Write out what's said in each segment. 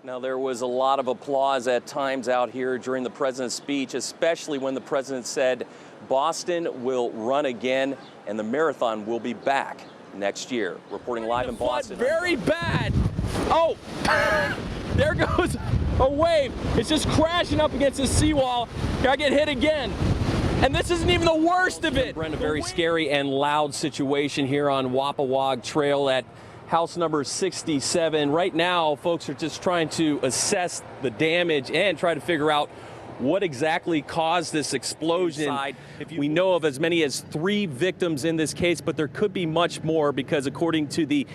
Now, there was a lot of applause at times out here during the president's speech, especially when the president said Boston will run again and the marathon will be back next year. Reporting live in Boston. Very bad. Oh, there goes a wave. It's just crashing up against the seawall. Gotta get hit again. And this isn't even the worst of it. Brent, a very scary and loud situation here on Wampawag Trail at house number 67. Right now, folks are just trying to assess the damage and try to figure out what exactly caused this explosion. We know of as many as 3 victims in this case, but there could be much more because according to the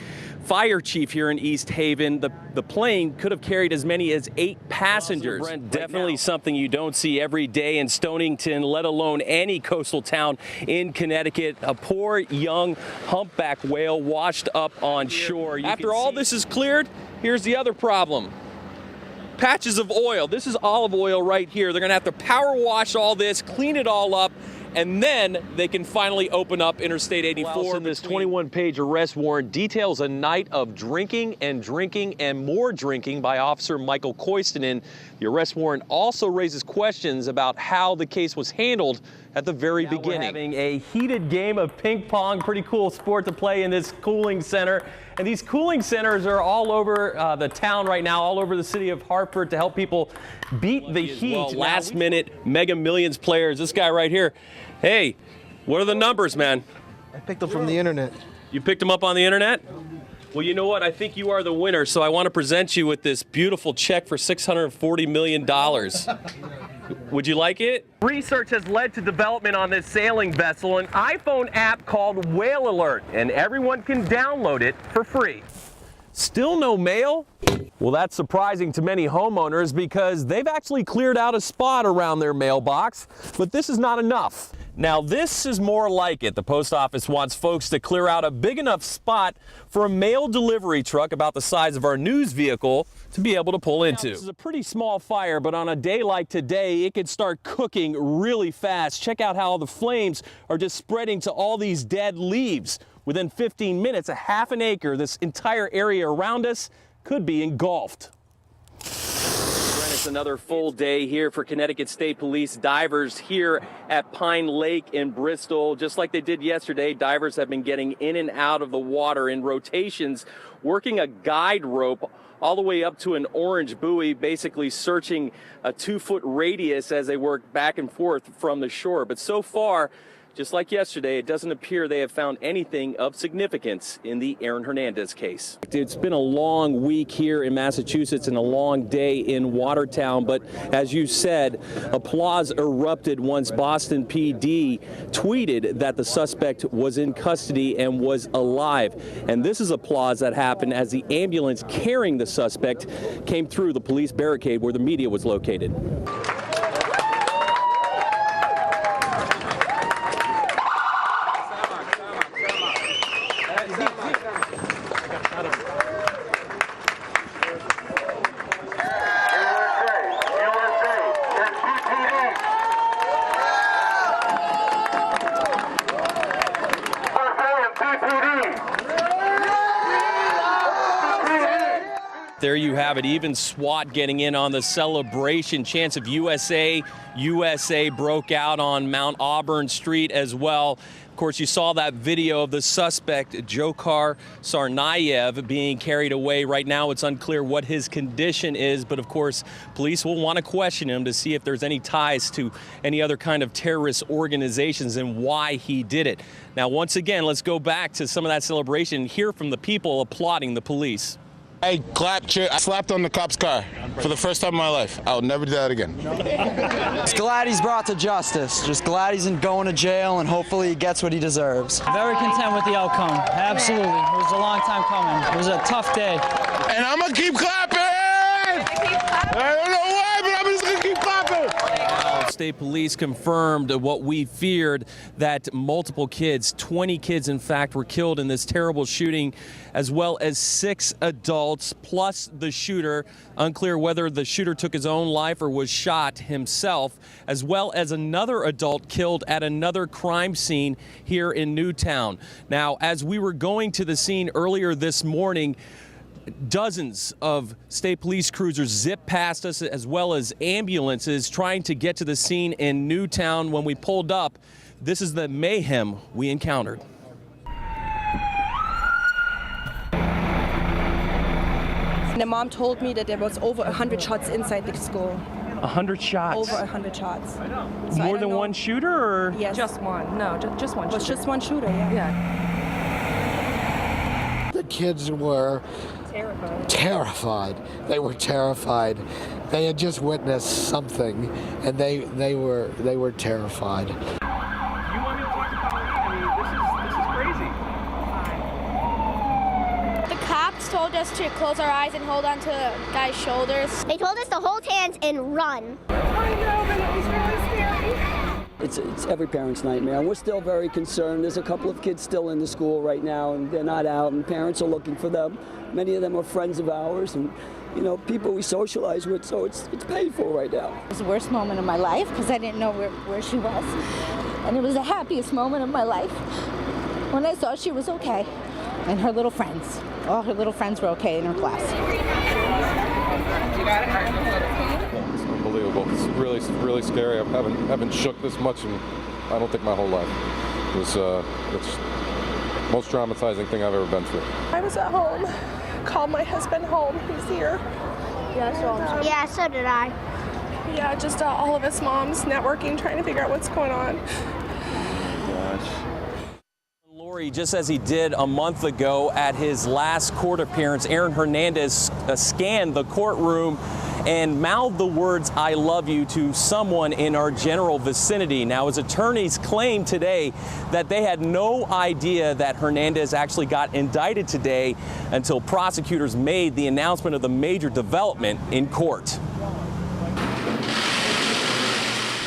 fire chief here in East Haven, the plane could have carried as many as 8 passengers. Brent, definitely something you don't see every day in Stonington, let alone any coastal town in Connecticut. A poor young humpback whale washed up on shore. After all this is cleared, here's the other problem. Patches of oil. This is olive oil right here. They're going to have to power wash all this, clean it all up, and then they can finally open up Interstate 84. This 21-page arrest warrant details a night of drinking and more drinking by Officer Michael Koistinen. The arrest warrant also raises questions about how the case was handled at the very beginning. We're having a heated game of ping pong, pretty cool sport to play in this cooling center. And these cooling centers are all over the town right now, all over the city of Hartford to help people beat the heat. Well, last minute Mega Millions players. This guy right here. Hey, what are the numbers, man? I picked them from the internet. You picked them up on the internet? Well, you know what? I think you are the winner, so I want to present you with this beautiful check for $640 million. Would you like it? Research has led to development on this sailing vessel, an iPhone app called Whale Alert, and everyone can download it for free. Still no mail? Well, that's surprising to many homeowners because they've actually cleared out a spot around their mailbox, but this is not enough. Now, this is more like it. The post office wants folks to clear out a big enough spot for a mail delivery truck about the size of our news vehicle to be able to pull into. Now, this is a pretty small fire, but on a day like today, it could start cooking really fast. Check out how the flames are just spreading to all these dead leaves. Within 15 minutes, a half an acre, this entire area around us could be engulfed. It's another full day here for Connecticut State Police divers here at Pine Lake in Bristol. Just like they did yesterday, divers have been getting in and out of the water in rotations, working a guide rope all the way up to an orange buoy, basically searching a 2-foot radius as they work back and forth from the shore. But so far, just like yesterday, it doesn't appear they have found anything of significance in the Aaron Hernandez case. It's been a long week here in Massachusetts and a long day in Watertown, but as you said, applause erupted once Boston PD tweeted that the suspect was in custody and was alive. And this is applause that happened as the ambulance carrying the suspect came through the police barricade where the media was located. There you have it, even SWAT getting in on the celebration. Chants of USA broke out on Mount Auburn Street as well. Of course, you saw that video of the suspect, Dzhokhar Tsarnaev, being carried away. Right now, it's unclear what his condition is, but of course, police will want to question him to see if there's any ties to any other kind of terrorist organizations and why he did it. Now, once again, let's go back to some of that celebration and hear from the people applauding the police. I clapped, cheer. I slapped on the cop's car for the first time in my life. I'll never do that again. Just glad he's brought to justice. Just glad he's going to jail and hopefully he gets what he deserves. Very content with the outcome. Absolutely. It was a long time coming. It was a tough day. And I'm going to keep clapping! I don't know why, but I'm just going to keep clapping! State Police confirmed what we feared, that multiple kids, 20 kids in fact, were killed in this terrible shooting, as well as 6 adults plus the shooter. Unclear whether the shooter took his own life or was shot himself, as well as another adult killed at another crime scene here in Newtown. Now, as we were going to the scene earlier this morning, Dozens of state police cruisers zip past us, as well as ambulances trying to get to the scene in Newtown. When we pulled up, this is the mayhem we encountered. The mom told me that there was over 100 shots inside the school. 100 shots? Over 100 shots. So More than one shooter, or? Yes. Just one. No, just one shooter. Was just one shooter, yeah. Yeah. The kids were terrified. They were terrified. They had just witnessed something, and they were terrified. You want me to talk to Colleen? I mean, this is crazy. The cops told us to close our eyes and hold on to the guy's shoulders. They told us to hold hands and run. I know, but it was really scary. It's every parent's nightmare, and we're still very concerned. There's a couple of kids still in the school right now, and they're not out, and parents are looking for them. Many of them are friends of ours, and people we socialize with, so it's painful right now. It was the worst moment of my life because I didn't know where she was. And it was the happiest moment of my life when I saw she was okay. And her little friends. All her little friends were okay in her class. It's unbelievable. It's really scary. I haven't shook this much in, I don't think, my whole life. It's the most traumatizing thing I've ever been through. I was at home. Called my husband home. He's here. Yeah, so did I. Yeah, just all of us moms networking, trying to figure out what's going on. Lori, just as he did a month ago at his last court appearance, Aaron Hernandez scanned the courtroom and mouthed the words, "I love you," to someone in our general vicinity. Now, his attorneys claimed today that they had no idea that Hernandez actually got indicted today until prosecutors made the announcement of the major development in court.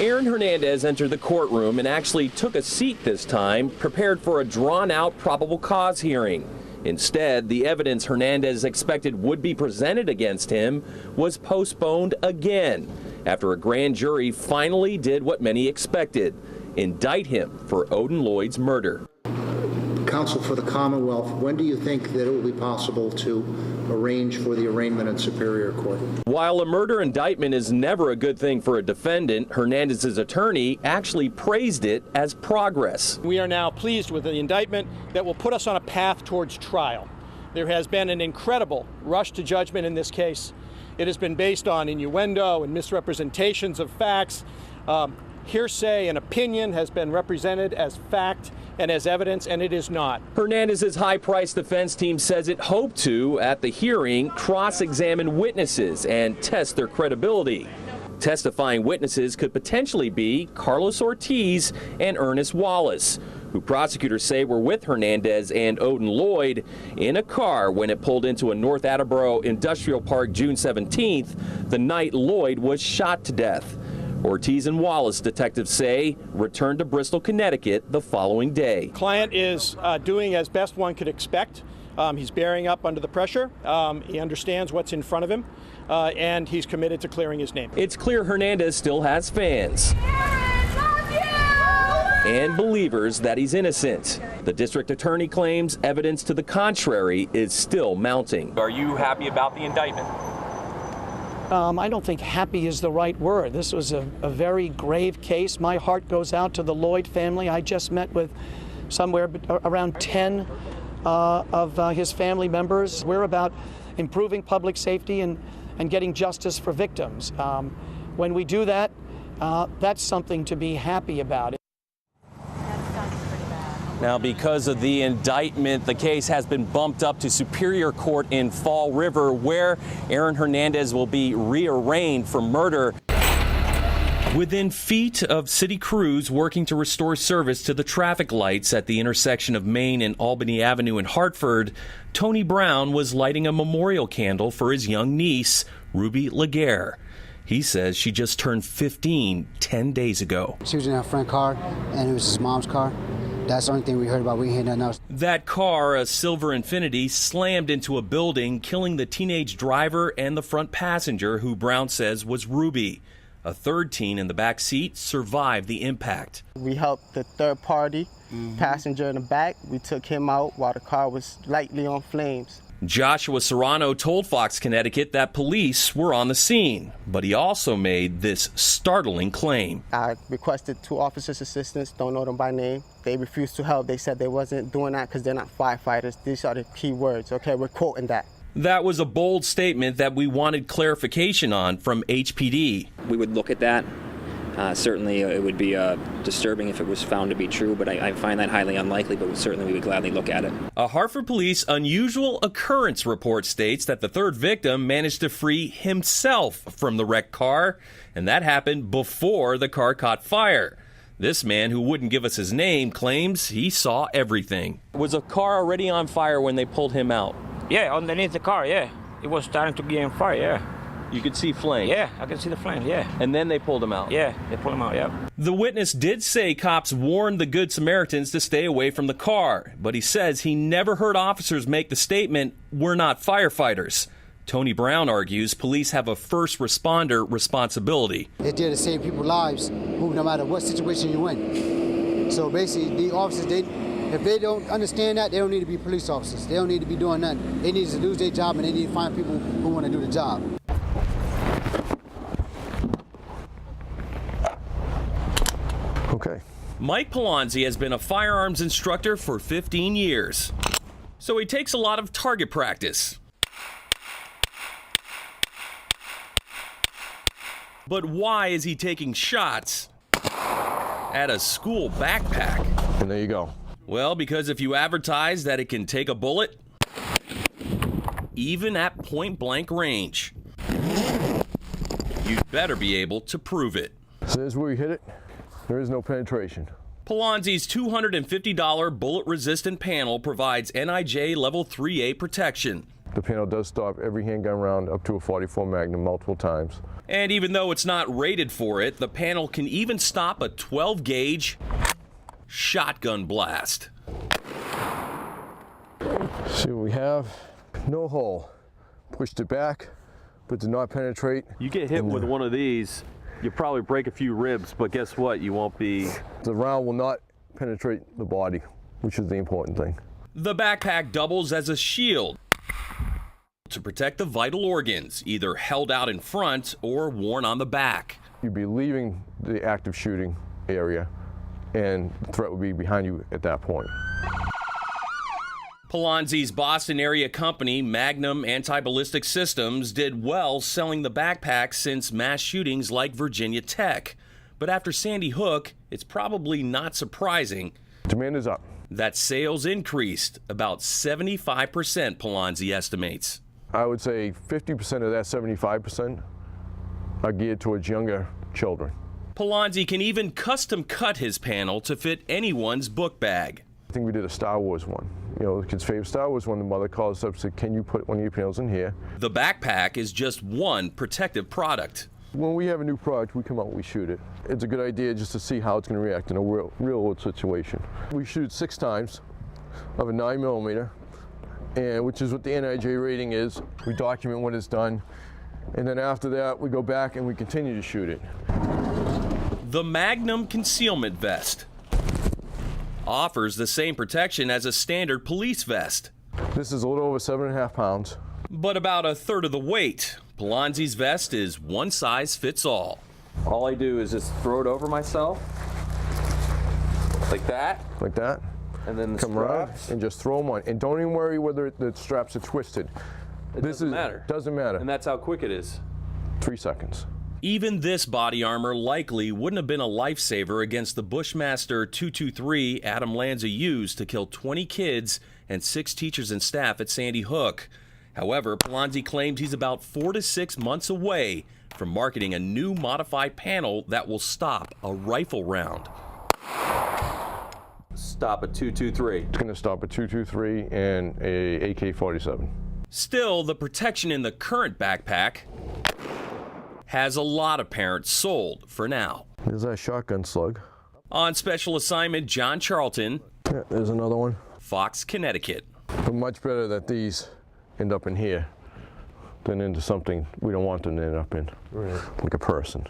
Aaron Hernandez entered the courtroom and actually took a seat this time, prepared for a drawn-out probable cause hearing. Instead, the evidence Hernandez expected would be presented against him was postponed again after a grand jury finally did what many expected: indict him for Odin Lloyd's murder. Counsel for the Commonwealth, when do you think that it will be possible to arrange for the arraignment in Superior Court? While a murder indictment is never a good thing for a defendant, Hernandez's attorney actually praised it as progress. We are now pleased with the indictment that will put us on a path towards trial. There has been an incredible rush to judgment in this case. It has been based on innuendo and misrepresentations of facts. Hearsay and opinion has been represented as fact and as evidence, and it is not. Hernandez's high-priced defense team says it hoped to, at the hearing, cross-examine witnesses and test their credibility. Testifying witnesses could potentially be Carlos Ortiz and Ernest Wallace, who prosecutors say were with Hernandez and Odin Lloyd in a car when it pulled into a North Attleboro Industrial Park June 17th, the night Lloyd was shot to death. Ortiz and Wallace, detectives say, returned to Bristol, Connecticut the following day. Client is doing as best one could expect. He's bearing up under the pressure. He understands what's in front of him, and he's committed to clearing his name. It's clear Hernandez still has fans and believers that he's innocent. The district attorney claims evidence to the contrary is still mounting. Are you happy about the indictment? I don't think happy is the right word. This was a very grave case. My heart goes out to the Lloyd family. I just met with somewhere around 10 of his family members. We're about improving public safety and getting justice for victims. When we do that, that's something to be happy about. Now, because of the indictment, the case has been bumped up to Superior Court in Fall River, where Aaron Hernandez will be rearraigned for murder. Within feet of city crews working to restore service to the traffic lights at the intersection of Main and Albany Avenue in Hartford, Tony Brown was lighting a memorial candle for his young niece, Ruby Laguerre. He says she just turned 15 10 days ago. She was in her friend's car, and it was his mom's car. That's the only thing we heard about. We didn't hear nothing else. That car, a silver Infiniti, slammed into a building, killing the teenage driver and the front passenger, who Brown says was Ruby. A third teen in the back seat survived the impact. We helped the third party passenger in the back. We took him out while the car was lightly on flames. Joshua Serrano told Fox Connecticut that police were on the scene, but he also made this startling claim. I requested 2 officers' assistance, don't know them by name. They refused to help. They said they wasn't doing that because they're not firefighters. These are the key words, okay? We're quoting that. That was a bold statement that we wanted clarification on from HPD. We would look at that. Certainly it would be disturbing if it was found to be true, but I find that highly unlikely, but certainly we would gladly look at it. A Hartford police unusual occurrence report states that the third victim managed to free himself from the wrecked car, and that happened before the car caught fire. This man, who wouldn't give us his name, claims he saw everything. Was a car already on fire when they pulled him out? Yeah, underneath the car, yeah. It was starting to get on fire, yeah. You could see flames? Yeah, I could see the flames, yeah. And then they pulled him out? Yeah, they pulled him out, yeah. The witness did say cops warned the Good Samaritans to stay away from the car, but he says he never heard officers make the statement, "We're not firefighters." Tony Brown argues police have a first responder responsibility. They're there to save people's lives, no matter what situation you're in. So basically, the officers, if they don't understand that, they don't need to be police officers. They don't need to be doing nothing. They need to lose their job, and they need to find people who want to do the job. Okay. Mike Polonzi has been a firearms instructor for 15 years, so he takes a lot of target practice. But why is he taking shots at a school backpack? And there you go. Well, because if you advertise that it can take a bullet, even at point-blank range, you'd better be able to prove it. So there's where you hit it. There is no penetration. Polonzi's $250 bullet-resistant panel provides NIJ Level 3A protection. The panel does stop every handgun round up to a .44 Magnum multiple times. And even though it's not rated for it, the panel can even stop a 12-gauge shotgun blast. See what we have? No hole. Pushed it back, but did not penetrate. You get hit with one of these, you'll probably break a few ribs, but guess what? You won't be... The round will not penetrate the body, which is the important thing. The backpack doubles as a shield to protect the vital organs, either held out in front or worn on the back. You'd be leaving the active shooting area, and the threat would be behind you at that point. Polonzi's Boston area company, Magnum Anti-Ballistic Systems, did well selling the backpack since mass shootings like Virginia Tech. But after Sandy Hook, it's probably not surprising. Demand is up. That sales increased about 75%, Polonzi estimates. I would say 50% of that 75% are geared towards younger children. Polonzi can even custom cut his panel to fit anyone's book bag. I think we did a Star Wars one. You know, the kid's favorite Star Wars one. The mother called us up and said, "Can you put one of your panels in here?" The backpack is just one protective product. When we have a new product, we come out and we shoot it. It's a good idea just to see how it's going to react in a real world situation. We shoot 6 times of a 9mm, and which is what the NIJ rating is. We document what it's done, and then after that, we go back and we continue to shoot it. The Magnum Concealment Vest offers the same protection as a standard police vest. This is a little over 7.5 pounds. But about a third of the weight. Polonzi's vest is one size fits all. All I do is just throw it over myself, like that. Like that. And then the come around and just throw them on. And don't even worry whether the straps are twisted. It doesn't matter. Doesn't matter. And that's how quick it is. 3 seconds. Even this body armor likely wouldn't have been a lifesaver against the Bushmaster 223 Adam Lanza used to kill 20 kids and 6 teachers and staff at Sandy Hook. However, Polonzi claimed he's about 4 to 6 months away from marketing a new modified panel that will stop a rifle round. Stop a 223. It's going to stop a 223 and a AK-47. Still, the protection in the current backpack has a lot of parents sold for now. There's that shotgun slug. On special assignment, John Charlton. Yeah, there's another one. Fox, Connecticut. But much better that these end up in here than into something we don't want them to end up in, like a person.